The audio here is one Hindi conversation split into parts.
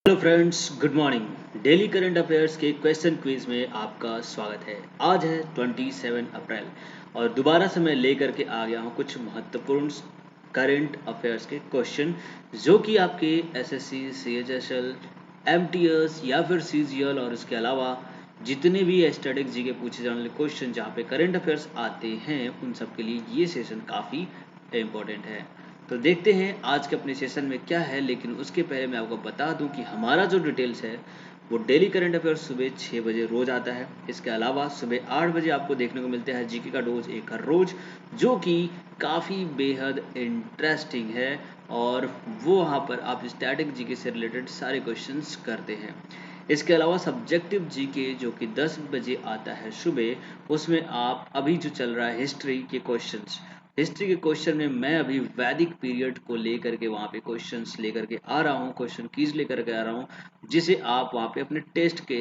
Hello friends, good morning. Daily current affairs के क्वेश्चन क्विज में आपका स्वागत है। आज है 27 अप्रैल और दोबारा से मैं लेकर के आ गया हूँ कुछ महत्वपूर्ण करंट अफेयर्स के क्वेश्चन जो कि आपके एसएससी, सीएचएसएल, एमटीएस या फिर सीजीएल और इसके अलावा जितने भी स्टैटिक जी के पूछे जाने वाले क्वेश्चन जहाँ पे करंट अफेयर्स आते हैं उन सब के लिए ये सेशन काफ़ी इम्पोर्टेंट है। तो देखते हैं आज के अपने सेशन में क्या है, लेकिन उसके पहले मैं आपको बता दूं कि हमारा जो डिटेल्स है वो डेली करंट अफेयर्स सुबह 6 बजे रोज आता है। इसके अलावा सुबह 8 बजे आपको देखने को मिलता है जीके का डोज एक हर रोज, जो कि काफ़ी बेहद इंटरेस्टिंग है और वो वहाँ पर आप स्टैटिक जीके से रिलेटेड सारे क्वेश्चंस करते हैं। इसके अलावा सब्जेक्टिव जीके जो कि 10 बजे आता है सुबह, उसमें आप अभी जो चल रहा है हिस्ट्री के क्वेश्चन में मैं अभी वैदिक पीरियड को लेकर के वहाँ पे क्वेश्चंस लेकर के आ रहा हूँ, क्वेश्चन कीज लेकर के आ रहा हूँ, जिसे आप वहाँ पे अपने टेस्ट के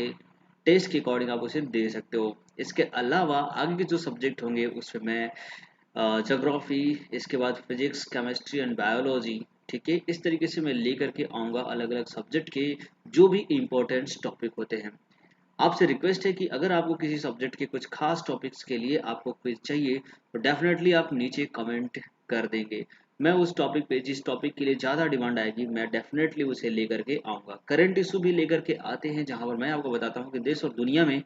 अकॉर्डिंग आप उसे दे सकते हो। इसके अलावा आगे के जो सब्जेक्ट होंगे उसमें मैं ज्योग्राफी, इसके बाद फिजिक्स, केमिस्ट्री एंड बायोलॉजी, ठीक है, इस तरीके से मैं लेकर के आऊँगा अलग अलग सब्जेक्ट के जो भी इम्पोर्टेंट टॉपिक होते हैं। आपसे रिक्वेस्ट है कि अगर आपको किसी सब्जेक्ट के कुछ खास टॉपिक्स के लिए आपको क्विज चाहिए तो डेफिनेटली आप नीचे कमेंट कर देंगे। मैं उस टॉपिक पे जिस टॉपिक के लिए ज़्यादा डिमांड आएगी मैं डेफिनेटली उसे लेकर के आऊँगा। करंट इशू भी लेकर के आते हैं जहाँ पर मैं आपको बताता हूँ कि देश और दुनिया में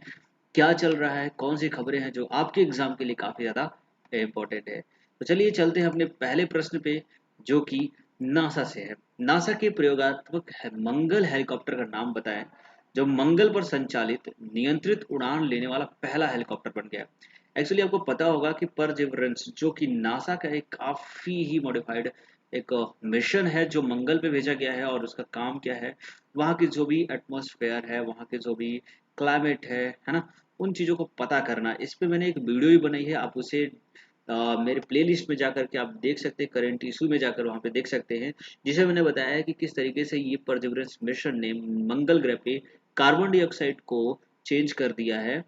क्या चल रहा है, कौन सी खबरें हैं जो आपके एग्जाम के लिए काफ़ी ज़्यादा इम्पोर्टेंट है। तो चलिए चलते हैं अपने पहले प्रश्न पे, जो कि नासा से है। नासा के प्रयोगात्मक मंगल हेलीकॉप्टर का नाम बताएं जो मंगल पर संचालित नियंत्रित उड़ान लेने वाला पहला हेलीकॉप्टर बन गया। एक्चुअली आपको पता होगा कि परसेवरेंस जो कि नासा का एक काफ़ी ही मॉडिफाइड एक मिशन है जो मंगल पे भेजा गया है, और उसका काम क्या है, वहाँ की जो भी एटमॉस्फेयर है, वहाँ के जो भी क्लाइमेट है ना, उन चीज़ों को पता करना। इस पे मैंने एक वीडियो भी बनाई है, आप उसे मेरे प्लेलिस्ट में जाकर के आप देख सकते हैं, करंट इशू में जाकर वहाँ पे देख सकते हैं, जिसे मैंने बताया है कि किस तरीके से ये परसेवरेंस मिशन ने मंगल ग्रह पे कार्बन डाइऑक्साइड को चेंज कर दिया है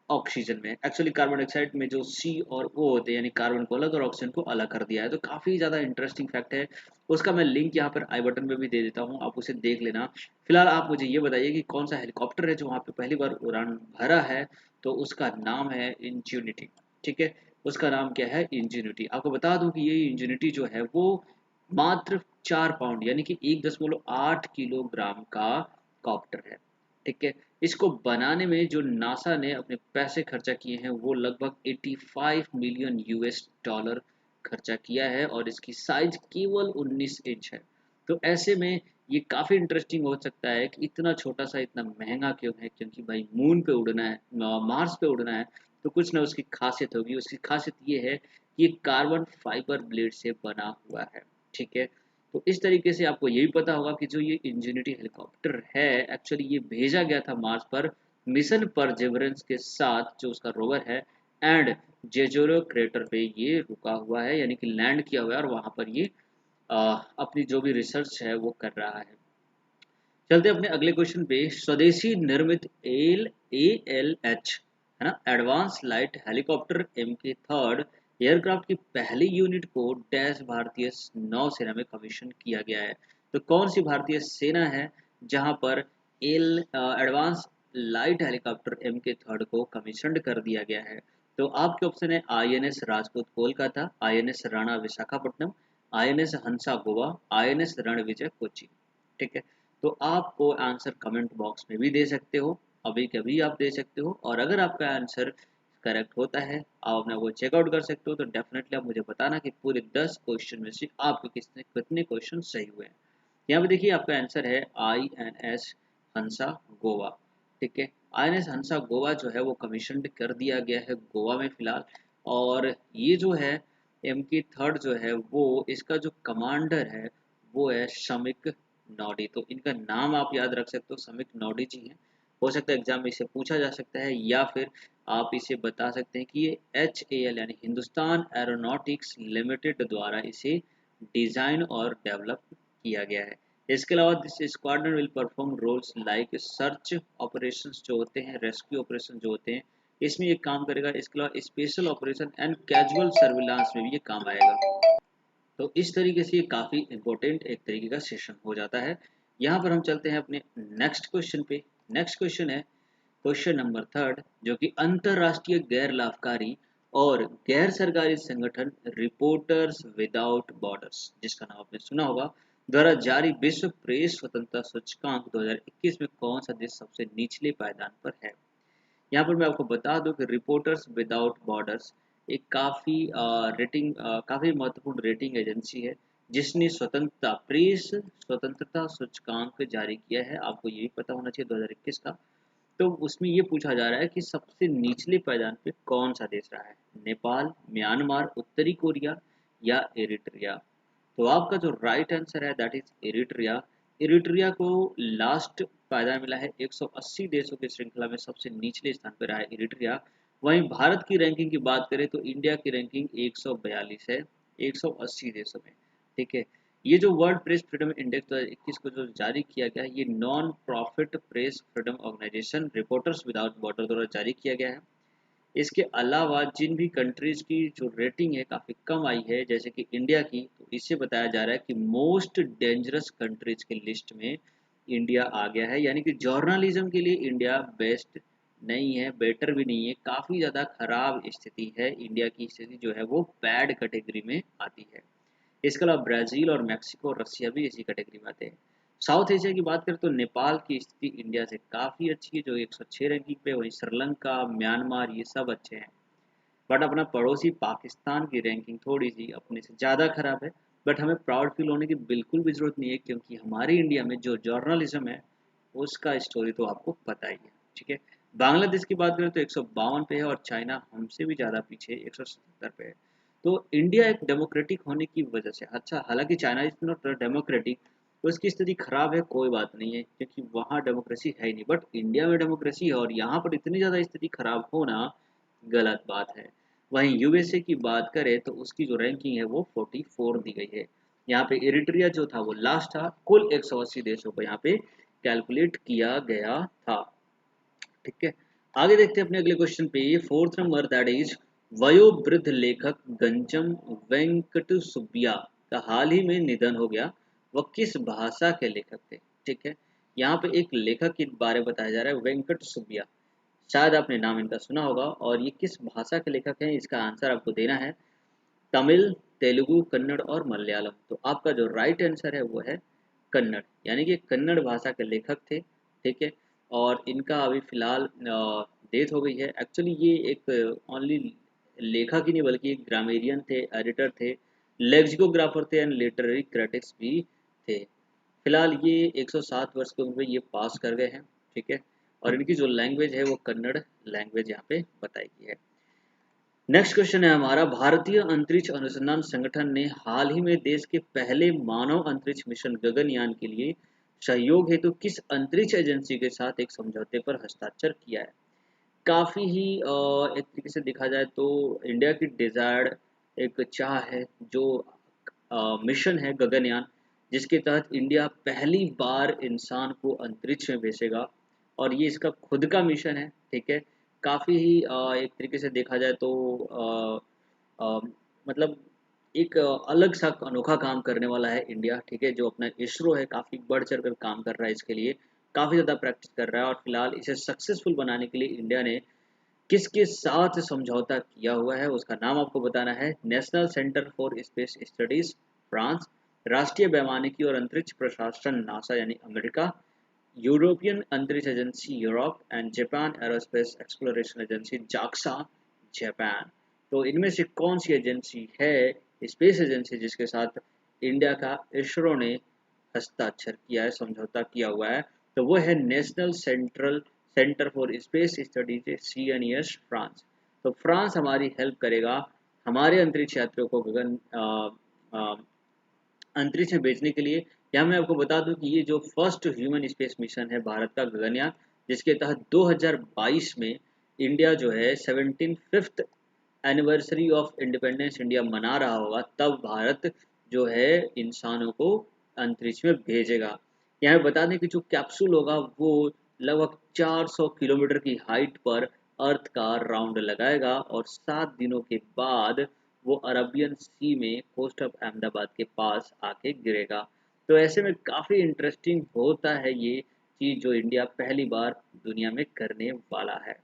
ऑक्सीजन में। एक्चुअली कार्बन डाइऑक्साइड में जो सी और ओ होते हैं, यानी कार्बन को अलग और ऑक्सीजन को अलग कर दिया है। तो काफ़ी ज़्यादा इंटरेस्टिंग फैक्ट है, उसका मैं लिंक यहाँ पर आई बटन में भी दे देता हूँ, आप उसे देख लेना। फिलहाल आप मुझे ये बताइए कि कौन सा हेलीकॉप्टर है जो वहाँ पे पहली बार उड़ान भरा है। तो उसका नाम है इंजेन्यूटी, ठीक है, उसका नाम क्या है, इंजेन्यूटी। आपको बता दूं कि ये इंजेन्यूटी जो है वो मात्र 4 पाउंड यानी कि 1.8 किलोग्राम का कॉप्टर है, ठीक है। इसको बनाने में जो नासा ने अपने पैसे खर्चा किए हैं वो लगभग 85 मिलियन यूएस डॉलर खर्चा किया है, और इसकी साइज केवल 19 इंच है। तो ऐसे में ये काफ़ी इंटरेस्टिंग हो सकता है कि इतना छोटा सा इतना महंगा क्यों है, क्योंकि भाई मून पे उड़ना है, मार्स पे उड़ना है, तो कुछ ना उसकी खासियत होगी। उसकी खासियत ये है कि ये कार्बन फाइबर ब्लेड से बना हुआ है, ठीक है। तो इस तरीके से आपको ये भी पता होगा कि जो ये इंजेनिटी हेलीकॉप्टर है, एक्चुअली ये भेजा गया था मार्स पर मिशन परसेवरेंस के साथ, जो उसका रोवर है, एंड जेजोरो क्रेटर पे ये रुका हुआ है, यानी कि लैंड किया हुआ है, और वहां पर ये अपनी जो भी रिसर्च है वो कर रहा है। चलते अपने अगले क्वेश्चन पे। स्वदेशी निर्मित ALH है ना, advance light helicopter MK3 aircraft की पहली यूनिट को डैश भारतीय नौसेना में कमीशन किया गया है। तो कौन सी भारतीय सेना है जहां पर L advance light helicopter MK3 को कमीशन कर दिया गया है? तो आपके ऑप्शन है INS Rajput Kolkata, INS Rana Visakhapatnam, INS हंसा गोवा, INS रणविजय कोची, ठीक है। तो आपको आंसर कमेंट बॉक्स में भी दे सकते हो, अभी कभी आप दे सकते हो, और अगर आपका आंसर करेक्ट होता है आप अपने को चेकआउट कर सकते हो। तो डेफिनेटली आप मुझे बताना कि पूरे 10 क्वेश्चन में से आपके कितने कितने क्वेश्चन सही हुए हैं। यहाँ पे देखिए आपका आंसर है INS हंसा गोवा, ठीक है। INS हंसा गोवा जो है वो कमीशन कर दिया गया है गोवा में फिलहाल, और ये जो है MK3 जो है वो इसका जो कमांडर है वो है शमिक नॉडी। तो इनका नाम आप याद रख सकते हो, शमिक नॉडी जी हैं। हो सकता है एग्जाम में इसे पूछा जा सकता है, या फिर आप इसे बता सकते हैं कि ये HAL यानी हिंदुस्तान एरोनॉटिक्स लिमिटेड द्वारा इसे डिजाइन और डेवलप किया गया है। इसके अलावा this squadron will perform roles like search operations जो होते हैं, रेस्क्यू ऑपरेशन जो होते हैं, इसमें ये काम करेगा। इसके अलावा special operation and casual surveillance में भी ये काम आएगा। तो इस तरीके से ये काफ़ी इंपॉर्टेंट एक तरीके का सेशन हो जाता है। यहाँ पर हम चलते हैं अपने नेक्स्ट क्वेश्चन पे। नेक्स्ट क्वेश्चन है क्वेश्चन नंबर थर्ड, जो कि अंतरराष्ट्रीय गैर लाभकारी और गैर सरकारी संगठन रिपोर्टर्स विदाउट बॉर्डर्स, जिसका नाम आपने सुना होगा, द्वारा जारी विश्व प्रेस स्वतंत्रता सूचकांक 2021 में कौन सा देश सबसे निचले पायदान पर है। यहाँ पर मैं आपको बता दूं कि रिपोर्टर्स विदाउट बॉर्डर्स एक काफ़ी महत्वपूर्ण रेटिंग एजेंसी है, जिसने स्वतंत्रता प्रेस स्वतंत्रता सूचकांक जारी किया है। आपको ये भी पता होना चाहिए 2021 का। तो उसमें ये पूछा जा रहा है कि सबसे निचले पायदान पे कौन सा देश रहा है, नेपाल, म्यांमार, उत्तरी कोरिया या एरिट्रिया। तो आपका जो राइट आंसर है दैट इज एरिट्रिया। एरिट्रिया को लास्ट पायदान मिला है 180 देशों की श्रृंखला में सबसे निचले स्थान पर रहा है एरिट्रिया। वहीं भारत की रैंकिंग की बात करें तो इंडिया की रैंकिंग 142 है 180 देशों में। ठीक है, ये जो वर्ल्ड प्रेस फ्रीडम इंडेक्स 2021 को जो जारी किया गया है, ये non profit press freedom organisation reporters without border द्वारा जारी किया गया है। इसके अलावा जिन भी कंट्रीज की जो रेटिंग है काफ़ी कम आई है, जैसे कि इंडिया की, तो इससे बताया जा रहा है कि मोस्ट डेंजरस कंट्रीज की लिस्ट में इंडिया आ गया है। यानी कि जर्नलिज्म के लिए इंडिया बेस्ट नहीं है, बेटर भी नहीं है, काफ़ी ज़्यादा खराब स्थिति है। इंडिया की स्थिति जो है वो बैड कैटेगरी में आती है। इसके अलावा ब्राज़ील और मेक्सिको और रसिया भी इसी कैटेगरी में आते हैं। साउथ एशिया की बात करें तो नेपाल की स्थिति इंडिया से काफ़ी अच्छी है, जो 106 रैंकिंग पे। वहीं श्रीलंका, म्यांमार, ये सब अच्छे हैं। बट अपना पड़ोसी पाकिस्तान की रैंकिंग थोड़ी सी अपने से ज़्यादा खराब है। बट हमें प्राउड फील होने की बिल्कुल भी ज़रूरत नहीं है, क्योंकि हमारे इंडिया में जो जर्नलिज्म है उसका स्टोरी तो आपको पता ही है। ठीक है, बांग्लादेश की बात करें तो 152 पे है और चाइना हमसे भी ज़्यादा पीछे 177 पे है। तो इंडिया एक डेमोक्रेटिक होने की वजह से, अच्छा हालांकि चाइना इज नॉट डेमोक्रेटिक, तो इसकी स्थिति खराब है, कोई बात नहीं है, क्योंकि वहाँ डेमोक्रेसी है ही नहीं। बट इंडिया में डेमोक्रेसी है और यहाँ पर इतनी ज़्यादा स्थिति खराब होना गलत बात है। वहीं यूएसए की बात करें तो उसकी जो रैंकिंग है वो 44 दी गई है। यहाँ पे एरिट्रिया जो था वो लास्ट था, कुल 180 देशों को यहाँ पे कैलकुलेट किया गया था। ठीक है, आगे देखते हैं अपने अगले क्वेश्चन पे। फोर्थ नंबर दैट इज वयोवृद्ध लेखक गंजम वेंकट सुब्बिया का हाल ही में निधन हो गया। वह किस भाषा के लेखक थे। ठीक है, यहाँ पे एक लेखक के बारे में बताया जा रहा है, वेंकट सुब्बिया। शायद आपने नाम इनका सुना होगा। और ये किस भाषा के लेखक हैं, इसका आंसर आपको देना है। तमिल, तेलुगु, कन्नड़ और मलयालम। तो आपका जो राइट आंसर है वो है कन्नड़, यानी कि कन्नड़ भाषा के लेखक थे। ठीक है, और इनका अभी फिलहाल डेथ हो गई है। एक्चुअली ये एक ओनली लेखक ही नहीं बल्कि एक ग्रामेरियन थे, एडिटर थे, लेक्सिकोग्राफर थे एंड लिटरेरी क्रिटिक्स भी थे। फिलहाल ये 107 वर्ष की उम्र में ये पास कर गए हैं। ठीक है, और इनकी जो लैंग्वेज है वो कन्नड़ लैंग्वेज यहाँ पे बताई गई है। नेक्स्ट क्वेश्चन है हमारा, भारतीय अंतरिक्ष अनुसंधान संगठन ने हाल ही में देश के पहले मानव अंतरिक्ष मिशन गगनयान के लिए सहयोग हेतु किस अंतरिक्ष एजेंसी के साथ एक समझौते पर हस्ताक्षर किया है। काफी ही एक तरीके से देखा जाए तो इंडिया की डिजायर्ड एक चाह है, जो मिशन है गगनयान, जिसके तहत इंडिया पहली बार इंसान को अंतरिक्ष में भेजेगा। और ये इसका खुद का मिशन है। ठीक है, काफ़ी ही एक तरीके से देखा जाए तो अ, मतलब एक अलग सा अनोखा काम करने वाला है इंडिया। ठीक है, जो अपना इसरो है काफ़ी बढ़ चढ़ कर काम कर रहा है इसके लिए, काफ़ी ज़्यादा प्रैक्टिस कर रहा है। और फिलहाल इसे सक्सेसफुल बनाने के लिए इंडिया ने किसके साथ समझौता किया हुआ है, उसका नाम आपको बताना है। National centre for space studies France, राष्ट्रीय वैमानिकी और अंतरिक्ष प्रशासन नासा यानी अमेरिका, यूरोपियन अंतरिक्ष agency Europe and Japan aerospace exploration agency JAXA Japan. तो इनमें से कौन सी एजेंसी है, स्पेस एजेंसी, जिसके साथ इंडिया का इसरो ने हस्ताक्षर किया है, समझौता किया हुआ है। तो वो है national centre for space studies CNES France. तो फ्रांस हमारी हेल्प करेगा हमारे अंतरिक्ष यात्रियों को गगन अ, अंतरिक्ष में भेजने के लिए। यहाँ मैं आपको बता दूं कि ये जो फर्स्ट ह्यूमन स्पेस मिशन है भारत का गगनयान, जिसके तहत 2022 में इंडिया जो है 75th anniversary of independence India मना रहा होगा, तब भारत जो है इंसानों को अंतरिक्ष में भेजेगा। यहाँ बता दें कि जो कैप्सूल होगा वो लगभग 400 किलोमीटर की हाइट पर अर्थ का राउंड लगाएगा और 7 दिनों के बाद वो अरबियन सी में कोस्ट ऑफ अहमदाबाद के पास आके गिरेगा। तो ऐसे में काफ़ी इंटरेस्टिंग होता है ये चीज़ जो इंडिया पहली बार दुनिया में करने वाला है।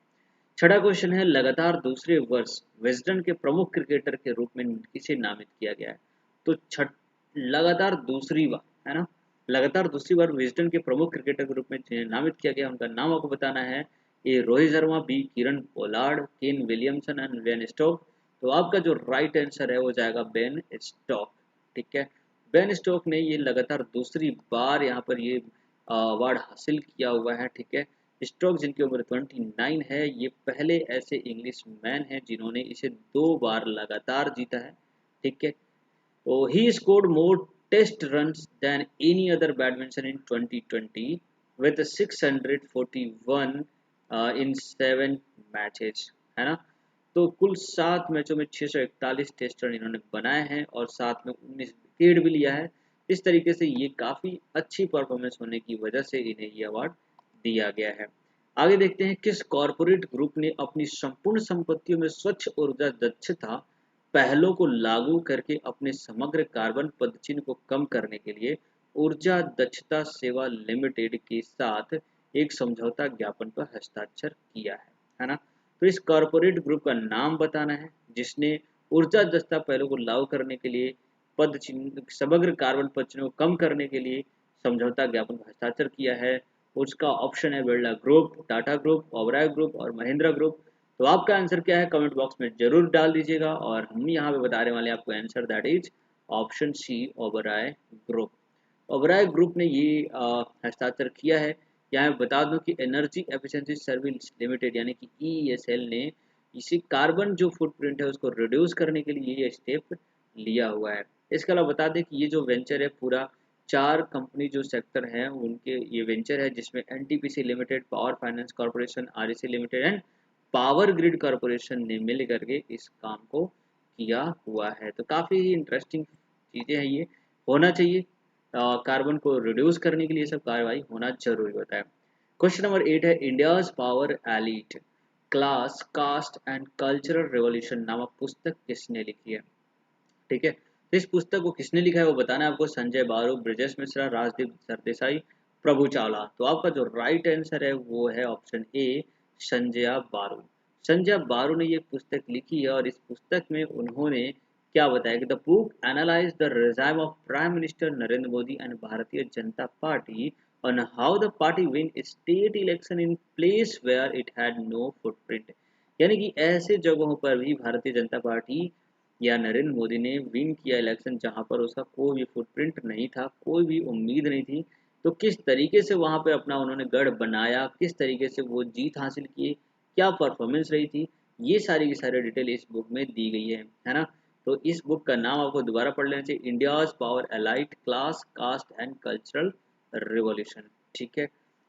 छठा क्वेश्चन है, लगातार दूसरे वर्ष विजडन के प्रमुख क्रिकेटर के रूप में किसे नामित किया गया है? तो छठ लगातार दूसरी बार, है ना, लगातार दूसरी बार विजडन के प्रमुख क्रिकेटर के रूप में जिन्हें नामित किया गया उनका नाम आपको बताना है। A Rohit Sharma, B Kiran Pollard, Kane Williamson and Ben Stokes. तो आपका जो राइट आंसर है वो जाएगा बेन स्टोक। ठीक है, बेन स्टोक ने ये लगातार दूसरी बार यहाँ पर ये अवार्ड हासिल किया हुआ है। ठीक है, स्टोक जिनकी उम्र 29 है, ये पहले ऐसे इंग्लिश मैन हैं जिन्होंने इसे 2 बार लगातार जीता है। ठीक है, तो he scored more test runs than any other batsman in 2020 with 641 in 7 matches, है ना। तो कुल 7 मैचों में 641 टेस्ट रन इन्होंने बनाए हैं और साथ में 19 विकेट भी लिया है। इस तरीके से ये काफ़ी अच्छी परफॉर्मेंस होने की वजह से इन्हें ये अवार्ड दिया गया है। आगे देखते हैं, किस कॉरपोरेट ग्रुप ने अपनी संपूर्ण संपत्तियों में स्वच्छ ऊर्जा दक्षता पहलों को लागू करके अपने समग्र कार्बन पदचिह्न को कम करने के लिए ऊर्जा दक्षता सेवा लिमिटेड के साथ एक समझौता ज्ञापन पर हस्ताक्षर किया है ना। तो इस कॉरपोरेट ग्रुप का नाम बताना है जिसने ऊर्जा दक्षता पहलों को लागू करने के लिए पदचिह्न समग्र कार्बन पदचिह्न को कम करने के लिए समझौता ज्ञापन पर हस्ताक्षर किया है। उसका ऑप्शन है Birla group, Tata group, Oberoi group और महिंद्रा ग्रुप। तो आपका आंसर क्या है कमेंट बॉक्स में जरूर डाल दीजिएगा और हम यहाँ पे बताने वाले हैं आपको answer, that is option C, Oberoi group. Oberoi group ने ये हस्ताक्षर किया है। यहाँ मैं बता दूं कि एनर्जी एफिशिएंसी सर्विस लिमिटेड यानी कि EESL ने इसी कार्बन जो फुटप्रिंट है उसको रिड्यूस करने के लिए ये स्टेप लिया हुआ है। इसके अलावा बता दें कि ये जो वेंचर है पूरा 4 कंपनी जो सेक्टर हैं उनके ये वेंचर है जिसमें NTPC limited, power finance corporation, REC limited and power grid corporation ने मिल करके इस काम को किया हुआ है। तो काफ़ी ही इंटरेस्टिंग चीज़ें हैं, ये होना चाहिए। कार्बन को रिड्यूस करने के लिए सब कार्रवाई होना जरूरी होता है। क्वेश्चन नंबर 8 है, India's power elite class caste and cultural revolution नामक पुस्तक किसने लिखी है? ठीक है, तो इस पुस्तक को किसने लिखा है वो बताना है आपको। संजय बारू, ब्रजेश मिश्रा, राजदीप सरदेसाई, प्रभु चावला। तो आपका जो राइट आंसर है वो है ऑप्शन ए, संजय बारू। संजय बारू ने ये पुस्तक लिखी है और इस पुस्तक में उन्होंने क्या बताया कि the book analyse the regime of prime minister Narendra Modi and Bharatiya Janata party on how the party win state election in place where it had no footprint। यानी कि ऐसे जगहों पर भी भारतीय जनता पार्टी या नरेंद्र मोदी ने विन किया इलेक्शन जहां पर उसका कोई भी फुटप्रिंट नहीं था, कोई भी उम्मीद नहीं थी। तो किस तरीके से वहां पे अपना उन्होंने गढ़ बनाया, किस तरीके से वो जीत हासिल किए, क्या परफॉर्मेंस रही थी, ये सारी की सारी डिटेल इस बुक में दी गई है ना। तो इस बुक का नाम आपको दोबारा पढ़ लेना चाहिए, India's power elite class caste and cultural revolution. ठीक है,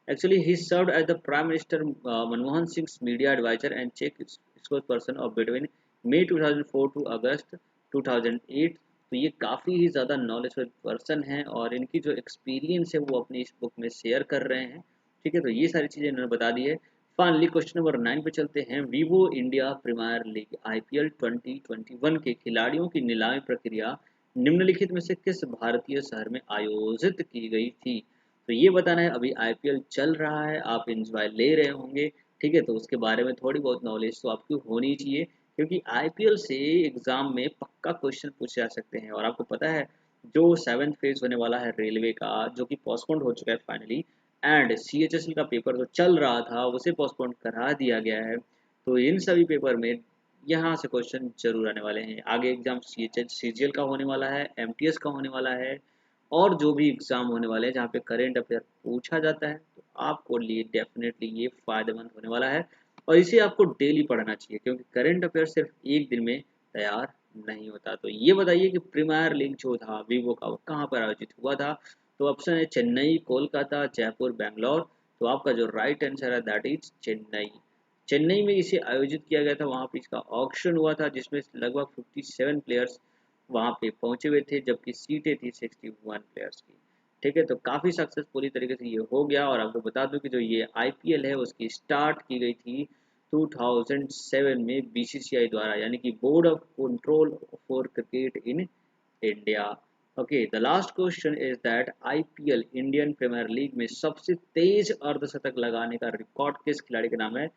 actually he served as the prime minister Manmohan Singh media adviser and chief spokesperson of between May 2004 to August 2008। तो ये काफ़ी ही ज़्यादा नॉलेजफुल पर्सन हैं और इनकी जो एक्सपीरियंस है वो अपनी इस बुक में शेयर कर रहे हैं। ठीक है, तो ये सारी चीज़ें इन्होंने बता दी है। फाइनली क्वेश्चन नंबर 9 पे चलते हैं, Vivo India premier league IPL 2021 के खिलाड़ियों की नीलामी प्रक्रिया निम्नलिखित में से किस भारतीय शहर में आयोजित की गई थी? तो ये बताना है। अभी IPL चल रहा है, आप इंजॉय ले रहे होंगे। ठीक है, तो उसके बारे में थोड़ी बहुत नॉलेज तो आपकी होनी चाहिए क्योंकि IPL से एग्जाम में पक्का क्वेश्चन पूछे जा सकते हैं। और आपको पता है जो 7th फेज होने वाला है रेलवे का, जो कि पोस्टपोन्ड हो चुका है फाइनली, एंड CHSL का पेपर जो चल रहा था उसे पोस्टपोन्ड करा दिया गया है। तो इन सभी पेपर में यहाँ से क्वेश्चन जरूर आने वाले हैं। आगे एग्जाम CGL का होने वाला है, MTS का होने वाला है और जो भी एग्जाम होने वाले हैं जहाँ पे करेंट अफेयर पूछा जाता है, तो आपको लिए डेफिनेटली ये फायदेमंद होने वाला है और इसे आपको डेली पढ़ना चाहिए क्योंकि करंट अफेयर सिर्फ एक दिन में तैयार नहीं होता। तो ये बताइए कि प्रीमियर लीग जो था वीवो का वो कहाँ पर आयोजित हुआ था? तो ऑप्शन है चेन्नई, कोलकाता, जयपुर, बैंगलोर। तो आपका जो राइट आंसर है दैट इज चेन्नई। चेन्नई में इसे आयोजित किया गया था, वहाँ पे इसका ऑक्शन हुआ था जिसमें लगभग 57 प्लेयर्स वहाँ पे पहुंचे हुए थे जबकि सीटें थी 61 प्लेयर्स की। ठीक है, तो काफ़ी सक्सेसफुली तरीके से ये हो गया और आपको बता दूं कि जो ये IPL है उसकी स्टार्ट की गई थी 2007 में BCCI द्वारा, यानी कि board of control for cricket in India. Okay, the last question is that IPL Indian premier league में सबसे तेज अर्धशतक लगाने का रिकॉर्ड किस खिलाड़ी के नाम है?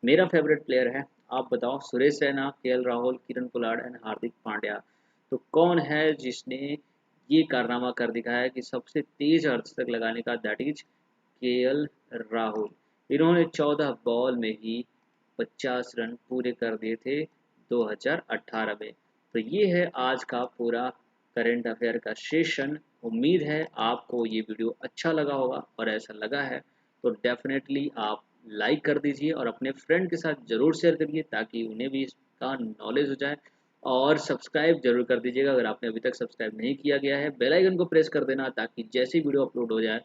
मेरा फेवरेट प्लेयर है, आप बताओ। Suresh Raina, KL Rahul, Kiran Pollard and Hardik Pandya. तो कौन है जिसने ये कारनामा कर दिखाया है कि सबसे तेज अर्धशतक लगाने का? That is KL Rahul. इन्होंने 14 बॉल में ही 50 रन पूरे कर दिए थे 2018 में। तो ये है आज का पूरा करंट अफेयर का सेशन। उम्मीद है आपको ये वीडियो अच्छा लगा होगा, और ऐसा लगा है तो डेफिनेटली आप लाइक कर दीजिए और अपने फ्रेंड के साथ ज़रूर शेयर करिए ताकि उन्हें भी इसका नॉलेज हो जाए। और सब्सक्राइब जरूर कर दीजिएगा अगर आपने अभी तक सब्सक्राइब नहीं किया गया है। बेल आइकन को प्रेस कर देना ताकि जैसे ही वीडियो अपलोड हो जाए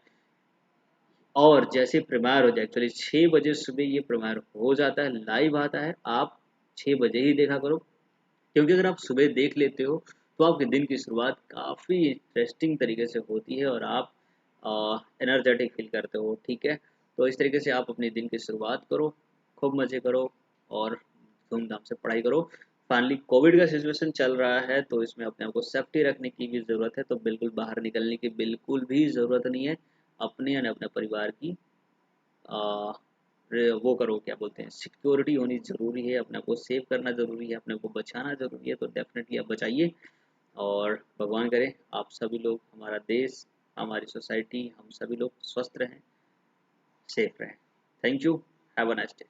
और जैसे प्रीमियर हो जाए, एक्चुअली 6 बजे सुबह ये प्रीमियर हो जाता है, लाइव आता है, आप 6 बजे ही देखा करो। क्योंकि अगर आप सुबह देख लेते हो तो आपके दिन की शुरुआत काफ़ी इंटरेस्टिंग तरीके से होती है और आप एनर्जेटिक फील करते हो। ठीक है, तो इस तरीके से आप अपने दिन की शुरुआत करो, खूब मज़े करो और धूमधाम से पढ़ाई करो। फाइनली कोविड का सिचुएशन चल रहा है तो इसमें अपने आप को सेफ्टी रखने की भी ज़रूरत है, तो बिल्कुल बाहर निकलने की बिल्कुल भी ज़रूरत नहीं है। अपने यानी अपने परिवार की आ, वो करो, क्या बोलते हैं, सिक्योरिटी होनी ज़रूरी है, अपने आप को सेव करना ज़रूरी है, अपने को बचाना ज़रूरी है। तो डेफिनेटली आप बचाइए और भगवान करे आप सभी लोग, हमारा देश, हमारी सोसाइटी, हम सभी लोग स्वस्थ रहें, सेफ रहें। Thank you, have a nice day.